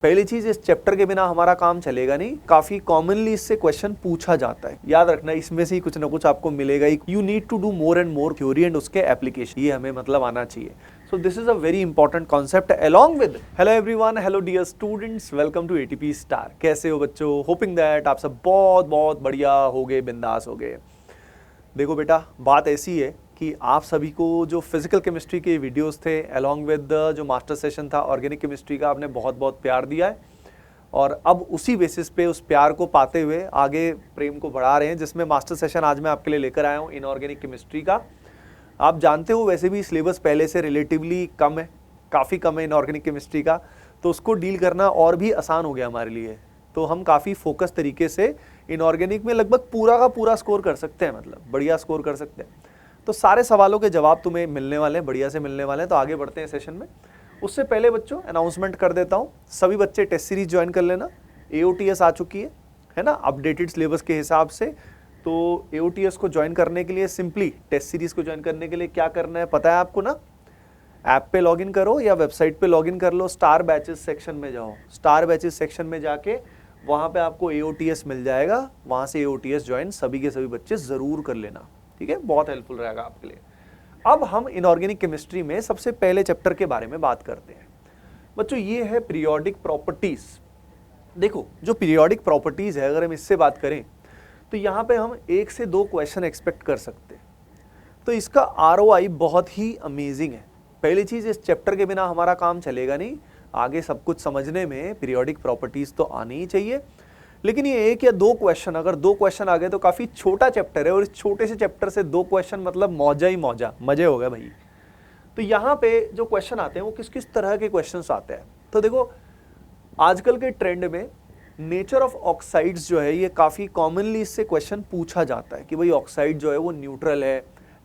पहली चीज, इस चैप्टर के बिना हमारा काम चलेगा नहीं। काफी कॉमनली इससे क्वेश्चन पूछा जाता है, याद रखना इसमें से ही कुछ ना कुछ आपको मिलेगा ही। You need to do more and more theory and उसके एप्लीकेशन, ये हमें मतलब आना चाहिए। So this is a very important concept along with. Hello everyone, hello dear students, welcome to ATP star. कैसे हो बच्चों? होपिंग दैट आप सब बहुत बहुत बढ़िया हो गए, बिंदास हो गए। देखो बेटा, बात ऐसी है कि आप सभी को जो फिजिकल केमिस्ट्री के वीडियोस थे अलोंग विद जो मास्टर सेशन था ऑर्गेनिक केमिस्ट्री का, आपने बहुत बहुत प्यार दिया है और अब उसी बेसिस पे उस प्यार को पाते हुए आगे प्रेम को बढ़ा रहे हैं, जिसमें मास्टर सेशन आज मैं आपके लिए लेकर आया हूँ इनऑर्गेनिक केमिस्ट्री का। आप जानते हो वैसे भी सिलेबस पहले से रिलेटिवली कम है, काफ़ी कम है इनऑर्गेनिक केमिस्ट्री का, तो उसको डील करना और भी आसान हो गया हमारे लिए। तो हम काफ़ी फोकस तरीके से इनऑर्गेनिक में लगभग पूरा का पूरा स्कोर कर सकते हैं, मतलब बढ़िया स्कोर कर सकते हैं। तो सारे सवालों के जवाब तुम्हें मिलने वाले हैं, बढ़िया से मिलने वाले हैं। तो आगे बढ़ते हैं सेशन में। उससे पहले बच्चों अनाउंसमेंट कर देता हूँ, सभी बच्चे टेस्ट सीरीज ज्वाइन कर लेना। AOTS आ चुकी है ना, अपडेटेड सिलेबस के हिसाब से। तो AOTS को ज्वाइन करने के लिए, सिंपली टेस्ट सीरीज को ज्वाइन करने के लिए क्या करना है पता है आपको ना? ऐप पे लॉगिन करो या वेबसाइट पे लॉगिन कर लो, स्टार बैचेस सेक्शन में जाओ। स्टार बैचेस सेक्शन में जाके वहाँ पे आपको AOTS मिल जाएगा, वहाँ से AOTS ज्वाइन सभी के सभी बच्चे ज़रूर कर लेना, ठीक है? बहुत हेल्पफुल रहेगा आपके लिए। अब हम इनऑर्गेनिक केमिस्ट्री में सबसे पहले चैप्टर के बारे में बात करते हैं बच्चों। ये है पीरियोडिक प्रॉपर्टीज। देखो, जो पीरियोडिक प्रॉपर्टीज है, अगर हम इससे बात करें तो यहाँ पे हम 1 से 2 क्वेश्चन एक्सपेक्ट कर सकते हैं। तो इसका ROI बहुत ही अमेजिंग है। पहली चीज, इस चैप्टर के बिना हमारा काम चलेगा नहीं। आगे सब कुछ समझने में पीरियोडिक प्रॉपर्टीज तो आनी ही चाहिए, लेकिन ये 1 या 2 क्वेश्चन, अगर 2 क्वेश्चन आ गए तो काफी छोटा चैप्टर है और इस छोटे से चैप्टर से 2 क्वेश्चन मतलब मौजा ही मौजा, मजे हो गए भाई। तो यहाँ पे जो क्वेश्चन आते हैं वो किस किस तरह के क्वेश्चंस आते हैं? तो देखो, आजकल के ट्रेंड में नेचर ऑफ ऑक्साइड्स जो है, ये काफी कॉमनली इससे क्वेश्चन पूछा जाता है कि भाई ऑक्साइड जो है वो न्यूट्रल है,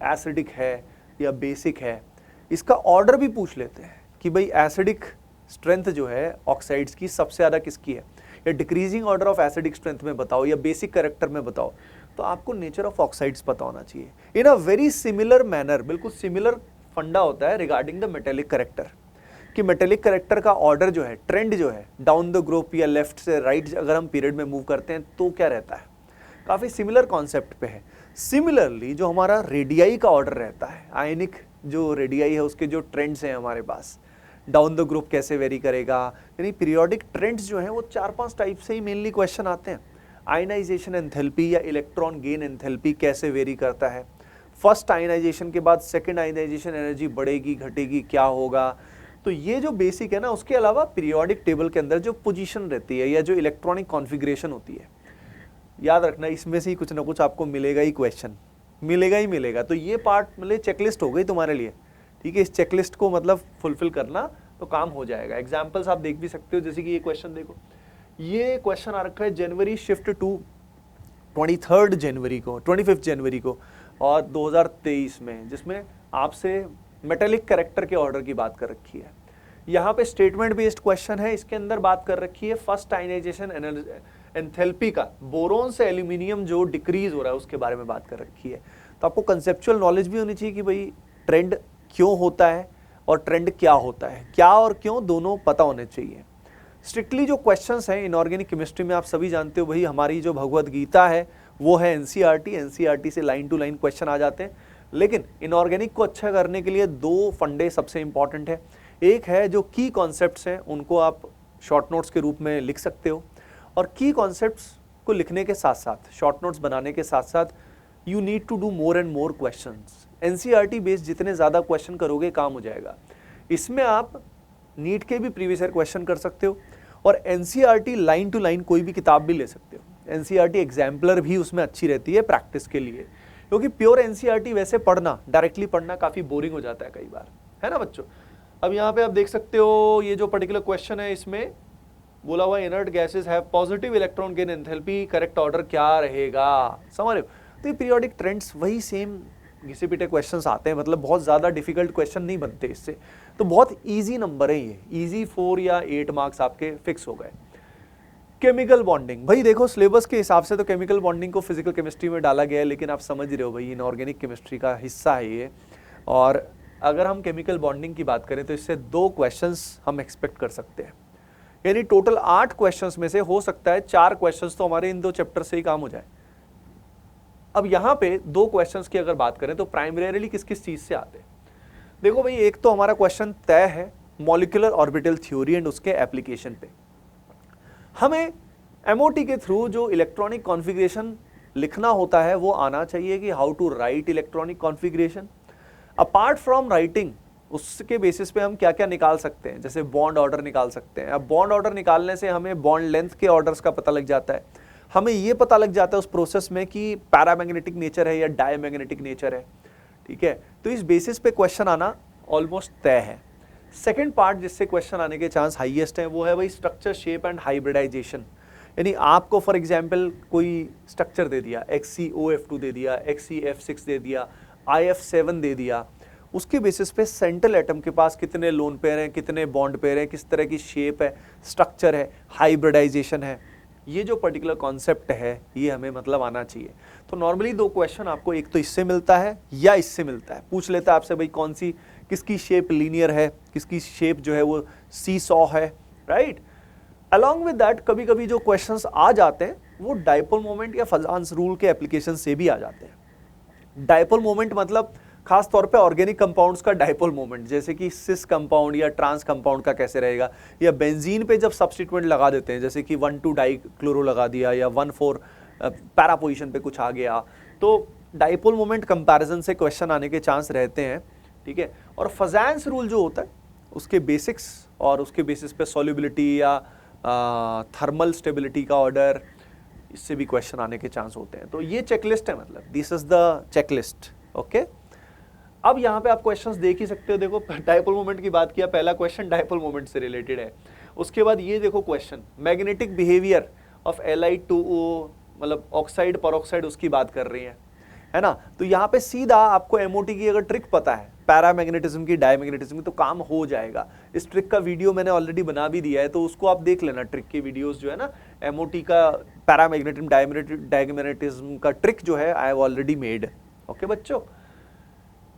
एसिडिक है या बेसिक है। इसका ऑर्डर भी पूछ लेते हैं कि भाई एसिडिक स्ट्रेंथ जो है ऑक्साइड्स की सबसे ज्यादा किसकी है, या decreasing order of acidic strength में बताओ या बेसिक कैरेक्टर में बताओ। तो आपको नेचर ऑफ ऑक्साइड्स पता होना चाहिए इन अ वेरी सिमिलर मैनर। बिल्कुल सिमिलर फंडा होता है रिगार्डिंग द मेटेलिक कैरेक्टर, कि मेटेलिक कैरेक्टर का ऑर्डर जो है, ट्रेंड जो है, डाउन द ग्रुप या लेफ्ट से राइट अगर हम पीरियड में मूव करते हैं तो क्या रहता है, काफी सिमिलर कॉन्सेप्ट पे है। सिमिलरली जो हमारा रेडियाई का ऑर्डर रहता है, आयनिक जो रेडियाई है उसके जो ट्रेंड्स हैं हमारे पास, डाउन द ग्रुप कैसे वेरी करेगा, यानी पीरियोडिक ट्रेंड्स जो हैं वो 4-5 टाइप से ही मेनली क्वेश्चन आते हैं। आयनाइजेशन एंथैल्पी या इलेक्ट्रॉन गेन एंथैल्पी कैसे वेरी करता है, फर्स्ट आयनाइजेशन के बाद सेकंड आयनाइजेशन एनर्जी बढ़ेगी घटेगी, क्या होगा। तो ये जो बेसिक है ना, उसके अलावा पीरियोडिक टेबल के अंदर जो पोजीशन रहती है या जो इलेक्ट्रॉनिक कॉन्फ़िगरेशन होती है, याद रखना इसमें से ही कुछ ना कुछ आपको मिलेगा ही, क्वेश्चन मिलेगा ही मिलेगा। तो ये पार्ट मतलब चेकलिस्ट हो गई तुम्हारे लिए, ठीक है? इस चेकलिस्ट को मतलब फुलफिल करना तो काम हो जाएगा। एग्जाम्पल्स आप देख भी सकते हो, जैसे कि ये क्वेश्चन देखो, ये क्वेश्चन आ रखा है जनवरी शिफ्ट टू 23 जनवरी को, 25 जनवरी को और 2023 में, जिसमें आपसे मेटेलिक कैरेक्टर के ऑर्डर की बात कर रखी है। यहाँ पे स्टेटमेंट बेस्ड क्वेश्चन है, इसके अंदर बात कर रखी है फर्स्ट आयनाइजेशन एंथैल्पी का, बोरोन से एल्यूमिनियम जो डिक्रीज हो रहा है उसके बारे में बात कर रखी है। तो आपको कंसेप्चुअल नॉलेज भी होनी चाहिए कि भाई ट्रेंड क्यों होता है और ट्रेंड क्या होता है, क्या और क्यों दोनों पता होने चाहिए। स्ट्रिक्टली जो क्वेश्चंस हैं इनऑर्गेनिक केमिस्ट्री में, आप सभी जानते हो भाई, हमारी जो भगवद गीता है वो है NCERT से लाइन टू लाइन क्वेश्चन आ जाते हैं। लेकिन इनऑर्गेनिक को अच्छा करने के लिए 2 फंडे सबसे इंपॉर्टेंट है। एक है जो की कॉन्सेप्ट्स हैं, उनको आप शॉर्ट नोट्स के रूप में लिख सकते हो, और की कॉन्सेप्ट्स को लिखने के साथ साथ, शॉर्ट नोट्स बनाने के साथ साथ, you need to do more and more questions. NCERT based जितने ज़्यादा क्वेश्चन करोगे काम हो जाएगा। इसमें आप नीट के भी प्रीवियस ईयर क्वेश्चन कर सकते हो और NCERT लाइन टू लाइन कोई भी किताब भी ले सकते हो। NCERT एग्जाम्पलर भी उसमें अच्छी रहती है प्रैक्टिस के लिए, क्योंकि प्योर NCERT वैसे पढ़ना, डायरेक्टली पढ़ना काफ़ी बोरिंग हो जाता है कई बार, है ना बच्चों? अब यहाँ पे आप देख सकते हो ये जो पर्टिकुलर क्वेश्चन है, इसमें बोला हुआ inert gases have positive electron gain enthalpy, correct order क्या रहेगा, समझ रहे हो? तो ये पीरियोडिक ट्रेंड्स वही सेम घिसे पिटे क्वेश्चंस आते हैं, मतलब बहुत ज़्यादा डिफिकल्ट क्वेश्चन नहीं बनते इससे। तो बहुत ईजी नंबर है ये, ईजी 4 या 8 मार्क्स आपके फिक्स हो गए। केमिकल बॉन्डिंग, भाई देखो सिलेबस के हिसाब से तो केमिकल बॉन्डिंग को फिजिकल केमिस्ट्री में डाला गया है, लेकिन आप समझ रहे हो भाई इनऑर्गेनिक केमिस्ट्री का हिस्सा है ये। और अगर हम केमिकल बॉन्डिंग की बात करें तो इससे 2 क्वेश्चंस हम एक्सपेक्ट कर सकते हैं। यानी टोटल 8 क्वेश्चंस में से हो सकता है 4 क्वेश्चंस तो हमारे इन 2 चैप्टर से ही काम हो जाए। अब यहां पे 2 क्वेश्चंस की अगर बात करें तो प्राइमरीली किस किस चीज से आते हैं। देखो भाई, एक तो हमारा क्वेश्चन तय है मॉलिक्यूलर ऑर्बिटल थ्योरी एंड उसके एप्लीकेशन पे। हमें एमओटी के थ्रू जो इलेक्ट्रॉनिक कॉन्फ़िगरेशन लिखना होता है वो आना चाहिए कि how to write electronic configuration. Apart from writing, उसके बेसिस पे हम क्या क्या निकाल सकते हैं, जैसे बॉन्ड ऑर्डर निकाल सकते हैं। अब बॉन्ड ऑर्डर निकालने से हमें बॉन्ड लेंथ के ऑर्डर्स का पता लग जाता है, हमें ये पता लग जाता है उस प्रोसेस में कि पैरामैग्नेटिक नेचर है या डायमैग्नेटिक नेचर है। ठीक है, तो इस बेसिस पे क्वेश्चन आना ऑलमोस्ट तय है। सेकेंड पार्ट जिससे क्वेश्चन आने के चांस हाईएस्ट है वो है भाई स्ट्रक्चर, शेप एंड हाइब्रिडाइजेशन। यानी आपको फॉर एग्जांपल कोई स्ट्रक्चर दे दिया, XCOF2 दे दिया, XCF6 दे दिया, IF7 दे दिया, उसके बेसिस पे सेंट्रल एटम के पास कितने लोन पेयर हैं, कितने बॉन्ड पेयर हैं, किस तरह की शेप है, स्ट्रक्चर है, हाइब्रिडाइजेशन है, ये जो पर्टिकुलर कॉन्सेप्ट है ये हमें मतलब आना चाहिए। तो नॉर्मली 2 क्वेश्चन आपको एक तो इससे मिलता है या इससे मिलता है। पूछ लेता है आपसे भाई कौन सी, किसकी शेप लीनियर है, किसकी शेप जो है वो सी सॉ है, राइट। अलॉन्ग विद दैट कभी कभी जो क्वेश्चंस आ जाते हैं वो डायपोल मोमेंट या फजान्स रूल के एप्लीकेशन से भी आ जाते हैं। डायपोल मोमेंट मतलब खास तौर पे ऑर्गेनिक कंपाउंड्स का डायपोल मोमेंट, जैसे कि सिस कंपाउंड या ट्रांस कंपाउंड का कैसे रहेगा, या बेंजीन पे जब सब्स्टिट्यूएंट लगा देते हैं जैसे कि 1,2 डाइक्लोरो लगा दिया या 1,4 पैरा पोजीशन पे कुछ आ गया, तो डायपोल मोमेंट कंपैरिजन से क्वेश्चन आने के चांस रहते हैं। ठीक है, और फजान्स रूल जो होता है उसके बेसिक्स और उसके बेसिस पे सॉल्युबिलिटी या थर्मल स्टेबिलिटी का ऑर्डर, इससे भी क्वेश्चन आने के चांस होते हैं। तो ये चेकलिस्ट है, मतलब this is the checklist. Okay, अब यहाँ पे आप क्वेश्चंस देख ही सकते हो। देखो, डायपोल मोमेंट की बात किया, पहला क्वेश्चन डायपोल मोमेंट से रिलेटेड है। उसके बाद ये देखो question magnetic behaviour of Li2O, मतलब ऑक्साइड परऑक्साइड, उसकी बात कर रही है ना। तो यहाँ पे सीधा आपको एमओटी की अगर ट्रिक पता है पैरामैग्नेटिज्म की, डायमैग्नेटिज्म की, तो काम हो जाएगा। इस ट्रिक का वीडियो मैंने ऑलरेडी बना भी दिया है, तो उसको आप देख लेना। ट्रिक की वीडियोस जो है ना, एमओटी का पैरामैग्नेटिज्म डायमैग्नेटिज्म का ट्रिक जो है I have already made. Okay बच्चों,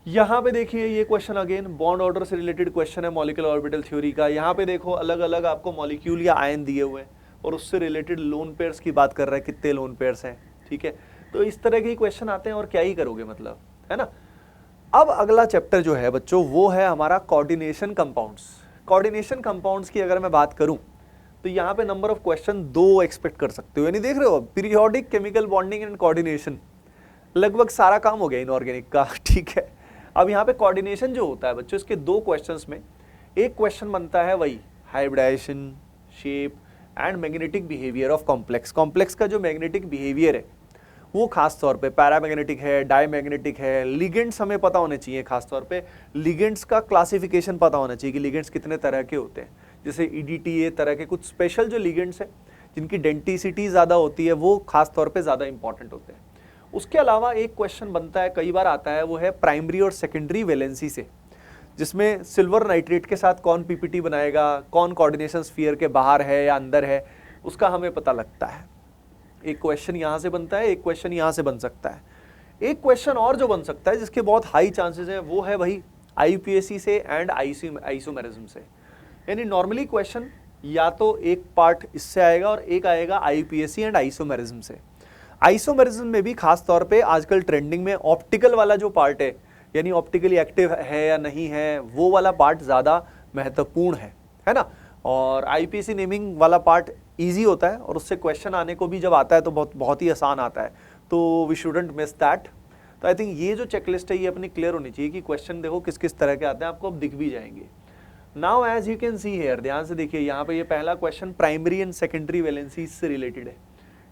यहाँ पे देखिए ये क्वेश्चन अगेन बॉन्ड ऑर्डर से रिलेटेड क्वेश्चन है मॉलिक्यूलर ऑर्बिटल थ्योरी का। यहाँ पे देखो अलग अलग आपको मॉलिक्यूल या आयन दिए हुए हैं और उससे रिलेटेड लोन पेयर्स की बात कर रहा है, कितने लोन पेयर्स हैं। ठीक है, तो इस तरह के क्वेश्चन आते हैं और क्या ही करोगे, मतलब, है ना। अब अगला चैप्टर जो है बच्चों वो है हमारा कोऑर्डिनेशन कंपाउंड्स। कोऑर्डिनेशन कंपाउंड्स की अगर मैं बात करूं तो यहाँ पे नंबर ऑफ क्वेश्चन 2 एक्सपेक्ट कर सकते हो। यानी देख रहे हो, periodic chemical bonding and coordination, लगभग सारा काम हो गया इनऑर्गेनिक का। ठीक है, अब यहाँ पे कोऑर्डिनेशन जो होता है बच्चों, इसके 2 क्वेश्चंस में एक क्वेश्चन बनता है वही hybridisation, shape and magnetic behaviour of complex. Complex का जो मैग्नेटिक बिहेवियर है वो खास तौर पे पैरामैग्नेटिक है, डायमैग्नेटिक है। लिगेंड्स हमें पता होने चाहिए, खास तौर पे लिगेंड्स का क्लासिफिकेशन पता होना चाहिए कि लिगेंड्स कितने तरह के होते हैं। जैसे EDTA तरह के कुछ स्पेशल जो लिगेंड्स हैं जिनकी डेंटिसिटी ज़्यादा होती है, वो खास तौर पे ज़्यादा इंपॉर्टेंट होते हैं। उसके अलावा एक क्वेश्चन बनता है, कई बार आता है, वो है प्राइमरी और सेकेंडरी वैलेंसी से, जिसमें सिल्वर नाइट्रेट के साथ कौन PPT बनाएगा, कौन कोऑर्डिनेशन स्फीयर के बाहर है या अंदर है, उसका हमें पता लगता है। एक क्वेश्चन यहाँ से बनता है, एक क्वेश्चन यहाँ से बन सकता है। एक क्वेश्चन और जो बन सकता है जिसके बहुत हाई चांसेस हैं वो है भाई IUPAC से एंड आइसोमेरिज्म से। यानी नॉर्मली क्वेश्चन या तो एक पार्ट इससे आएगा और एक आएगा IUPAC एंड आइसोमेरिज्म से। आइसोमेरिज्म में भी खास तौर पे आजकल ट्रेंडिंग में ऑप्टिकल वाला जो पार्ट है, यानी ऑप्टिकली एक्टिव है या नहीं है, वो वाला पार्ट ज़्यादा महत्वपूर्ण है ना। और IUPAC नेमिंग वाला पार्ट इजी होता है और उससे क्वेश्चन आने को भी जब आता है तो बहुत ही आसान आता है, तो वी शुडंट मिस दैट। तो आई थिंक ये जो चेकलिस्ट है ये अपनी क्लियर होनी चाहिए कि क्वेश्चन देखो किस किस तरह के आते हैं, आपको अब दिख भी जाएंगे। Now as you can see here, ध्यान से देखिए, यहाँ पे ये पहला question primary and secondary valency से रिलेटेड है।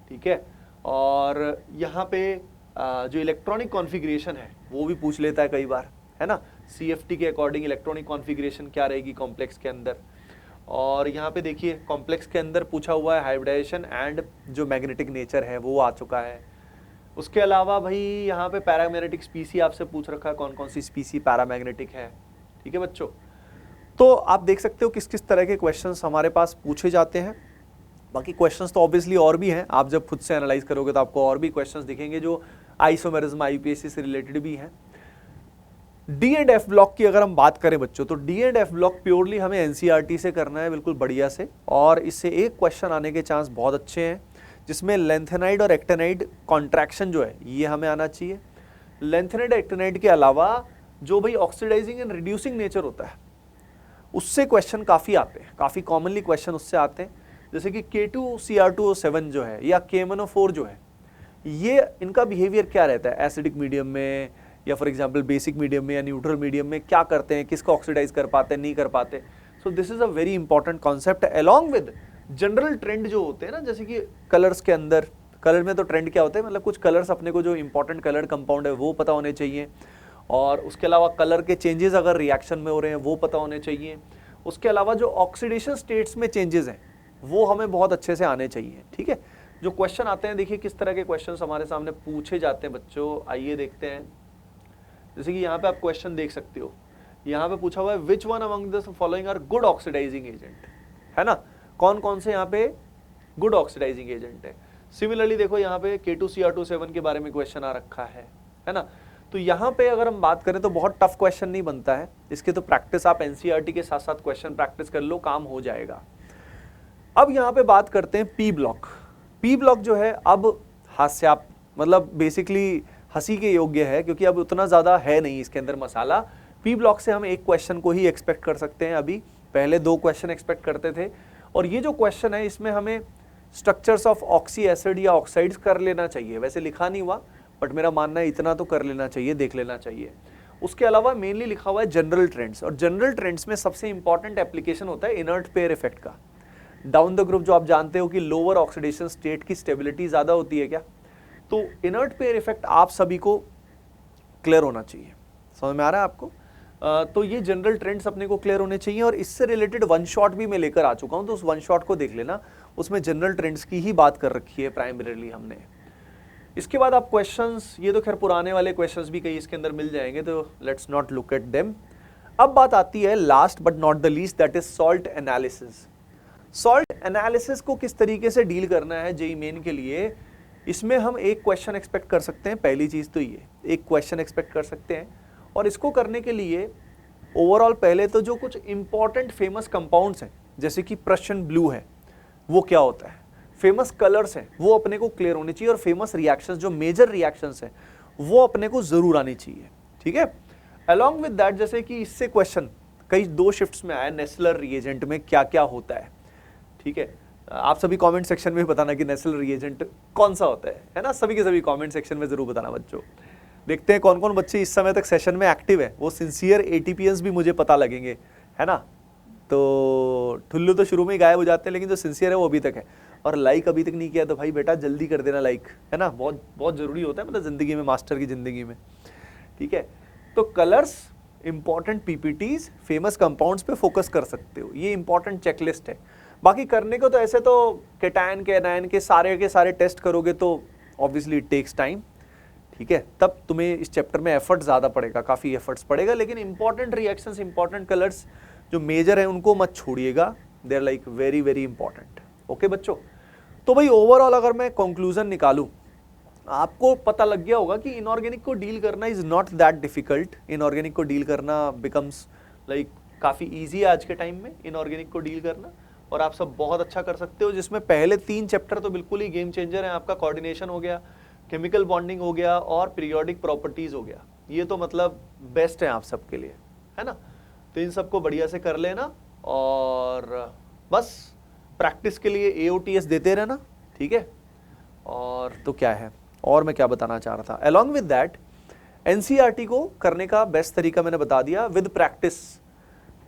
ठीक है, और यहाँ पे जो इलेक्ट्रॉनिक कॉन्फ़िगरेशन है वो भी पूछ लेता है कई बार, है ना। CFT के अकॉर्डिंग इलेक्ट्रॉनिक कॉन्फ़िगरेशन क्या रहेगी कॉम्प्लेक्स के अंदर। और यहाँ पे देखिए कॉम्प्लेक्स के अंदर पूछा हुआ है हाइब्रिडाइजेशन एंड जो मैग्नेटिक नेचर है वो आ चुका है। उसके अलावा भाई यहाँ पे पैरामैग्नेटिक स्पीसी आपसे पूछ रखा है, कौन कौन सी स्पीसी पैरामैग्नेटिक है। ठीक है बच्चों, तो आप देख सकते हो किस किस तरह के क्वेश्चंस हमारे पास पूछे जाते हैं। बाकी क्वेश्चंस तो ऑब्वियसली और भी हैं, आप जब खुद से एनालाइज करोगे तो आपको और भी क्वेश्चंस दिखेंगे जो आइसोमेरिज्म IUPAC से रिलेटेड भी हैं। डी एंड एफ ब्लॉक की अगर हम बात करें बच्चों, तो D and F block purely हमें एनसीईआरटी से करना है बिल्कुल बढ़िया से, और इससे एक क्वेश्चन आने के चांस बहुत अच्छे हैं, जिसमें लेंथेनाइड और एक्टेनाइड कॉन्ट्रैक्शन जो है ये हमें आना चाहिए। लेंथेनाइड एक्टेनाइड के अलावा जो भाई ऑक्सीडाइजिंग एंड रिड्यूसिंग नेचर होता है उससे क्वेश्चन काफ़ी आते हैं, काफ़ी कॉमनली क्वेश्चन उससे आते हैं, जैसे कि K2Cr2O7 जो है या KMnO4 जो है, ये इनका बिहेवियर क्या रहता है एसिडिक मीडियम में या फॉर एग्जांपल बेसिक मीडियम में या न्यूट्रल मीडियम में, क्या करते हैं, किसको ऑक्सीडाइज कर पाते हैं, नहीं कर पाते। सो this is a very important concept along with general trend जो होते हैं ना, जैसे कि कलर्स के अंदर, कलर में तो ट्रेंड क्या होता है, मतलब कुछ कलर्स अपने को जो इंपॉर्टेंट कलर कंपाउंड है वो पता होने चाहिए, और उसके अलावा कलर के चेंजेस अगर रिएक्शन में हो रहे हैं वो पता होने चाहिए। उसके अलावा जो ऑक्सीडेशन स्टेट्स में चेंजेस हैं वो हमें बहुत अच्छे से आने चाहिए। ठीक है, जो क्वेश्चन आते हैं, देखिए किस तरह के क्वेश्चन हमारे सामने पूछे जाते हैं बच्चों, आइए देखते हैं। जैसे कि यहाँ पे आप क्वेश्चन देख सकते हो, यहाँ पे पूछा हुआ है which one among the following are good oxidising agent, है ना, कौन कौन से यहाँ पे गुड ऑक्सीडाइजिंग एजेंट है। सिमिलरली देखो यहाँ पे K2Cr2O7 के बारे में क्वेश्चन आ रखा है ना। तो यहाँ पे अगर हम बात करें तो बहुत टफ क्वेश्चन नहीं बनता है, इसके तो प्रैक्टिस आप एनसीईआरटी के साथ साथ क्वेश्चन प्रैक्टिस कर लो, काम हो जाएगा। अब यहाँ पे बात करते हैं पी ब्लॉक। पी ब्लॉक जो है अब हास्याप मतलब बेसिकली हंसी के योग्य है, क्योंकि अब उतना ज़्यादा है नहीं इसके अंदर मसाला। पी ब्लॉक से हम एक क्वेश्चन को ही एक्सपेक्ट कर सकते हैं, अभी पहले 2 क्वेश्चन एक्सपेक्ट करते थे, और ये जो क्वेश्चन है इसमें हमें स्ट्रक्चर्स ऑफ ऑक्सी एसिड या ऑक्साइड्स कर लेना चाहिए, वैसे लिखा नहीं हुआ बट मेरा मानना है इतना तो कर लेना चाहिए, देख लेना चाहिए। उसके अलावा मेनली लिखा हुआ है जनरल ट्रेंड्स, और जनरल ट्रेंड्स में सबसे इंपॉर्टेंट एप्लीकेशन होता है इनर्ट पेयर इफेक्ट का। डाउन द ग्रुप जो आप जानते हो कि लोअर ऑक्सीडेशन स्टेट की स्टेबिलिटी ज़्यादा होती है क्या, तो इनर्ट पेयर इफेक्ट आप सभी को क्लियर होना चाहिए। समझ में आ रहा है आपको? तो ये जनरल ट्रेंड्स अपने को क्लियर होने चाहिए, और इससे रिलेटेड वन शॉट भी मैं लेकर आ चुका हूँ, तो उस वन शॉट को देख लेना, उसमें जनरल ट्रेंड्स की ही बात कर रखी है प्राइमरीली हमने। इसके बाद आप क्वेश्चंस, ये तो खैर पुराने वाले क्वेश्चंस भी कई इसके अंदर मिल जाएंगे, तो let's not look at them. अब बात आती है last but not the least, that is salt analysis. Salt analysis को किस तरीके से डील करना है जेईई मेन के लिए, इसमें हम एक क्वेश्चन एक्सपेक्ट कर सकते हैं। पहली चीज तो ये एक क्वेश्चन एक्सपेक्ट कर सकते हैं, और इसको करने के लिए ओवरऑल पहले तो जो कुछ इंपॉर्टेंट फेमस कंपाउंड्स हैं, जैसे कि प्रशियन ब्लू है वो क्या होता है, फेमस कलर्स हैं वो अपने को क्लियर होने चाहिए, और फेमस रिएक्शंस जो मेजर रिएक्शंस हैं वो अपने को जरूर आनी चाहिए। ठीक है, अलॉन्ग विद दैट, जैसे कि इससे क्वेश्चन कई 2 शिफ्ट्स में आया, नेस्लर रिएजेंट में क्या क्या होता है। ठीक है, आप सभी कमेंट सेक्शन में बताना कि नेस्लर रिएजेंट कौन सा होता है ना, सभी के सभी कमेंट सेक्शन में जरूर बताना बच्चों। देखते हैं कौन कौन बच्चे इस समय तक सेशन में एक्टिव है, वो सिंसियर एटीपीएंस भी मुझे पता लगेंगे, है ना। तो ठुल्लू तो शुरू में ही गायब हो जाते हैं, लेकिन जो सिंसियर है वो अभी तक है। और लाइक अभी तक नहीं किया तो भाई बेटा जल्दी कर देना लाइक, है ना, बहुत बहुत जरूरी होता है, मतलब जिंदगी में, मास्टर की जिंदगी में। ठीक है, तो colours, important PPTs, famous compounds पे फोकस कर सकते हो, ये इंपॉर्टेंट चेकलिस्ट है। बाकी करने को तो ऐसे तो केटायन के एनायन के सारे टेस्ट करोगे तो ऑब्वियसली इट टेक्स टाइम। ठीक है, तब तुम्हें इस चैप्टर में एफर्ट ज़्यादा पड़ेगा, काफ़ी एफर्ट्स पड़ेगा, लेकिन इंपॉर्टेंट रिएक्शंस, इंपॉर्टेंट कलर्स जो मेजर है उनको मत छोड़िएगा, they are like very very important. Okay बच्चों, तो भाई ओवरऑल अगर मैं कंक्लूजन निकालूं, आपको पता लग गया होगा कि इनऑर्गेनिक को डील करना is not that difficult. Inorganic को डील करना बिकम्स लाइक काफ़ी ईजी है आज के टाइम में इनऑर्गेनिक को डील करना, और आप सब बहुत अच्छा कर सकते हो, जिसमें पहले 3 चैप्टर तो बिल्कुल ही गेम चेंजर हैं। आपका कोऑर्डिनेशन हो गया, केमिकल बॉन्डिंग हो गया, और पीरियोडिक प्रॉपर्टीज हो गया, ये तो मतलब बेस्ट है आप सबके लिए, है ना। तो इन सबको बढ़िया से कर लेना, और बस प्रैक्टिस के लिए AOTS देते रहना। ठीक है, और तो क्या है, और मैं क्या बताना चाह रहा था, अलॉन्ग विद दैट एनसीईआरटी को करने का बेस्ट तरीका मैंने बता दिया, विद प्रैक्टिस।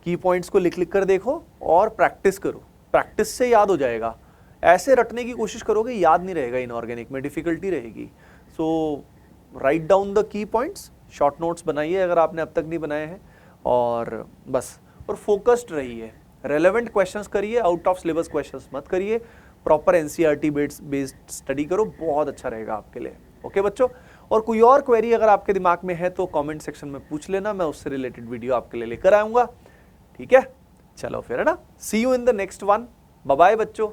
की पॉइंट्स को लिख लिख कर देखो और प्रैक्टिस करो, प्रैक्टिस से याद हो जाएगा। ऐसे रटने की कोशिश करोगे याद नहीं रहेगा, इनऑर्गेनिक में डिफिकल्टी रहेगी। So write down the key points, short notes बनाइए अगर आपने अब तक नहीं बनाए हैं, और बस, और फोकस्ड रहिए, रेलेवेंट क्वेश्चंस करिए, आउट ऑफ सिलेबस क्वेश्चंस मत करिए, प्रॉपर एनसीईआरटी बेस्ड स्टडी करो, बहुत अच्छा रहेगा आपके लिए। ओके बच्चों, और कोई और क्वेरी अगर आपके दिमाग में है तो कमेंट सेक्शन में पूछ लेना, मैं उससे रिलेटेड वीडियो आपके लिए लेकर आऊंगा। ठीक है, चलो फिर, है ना, see you in the next one, bye bye बच्चों।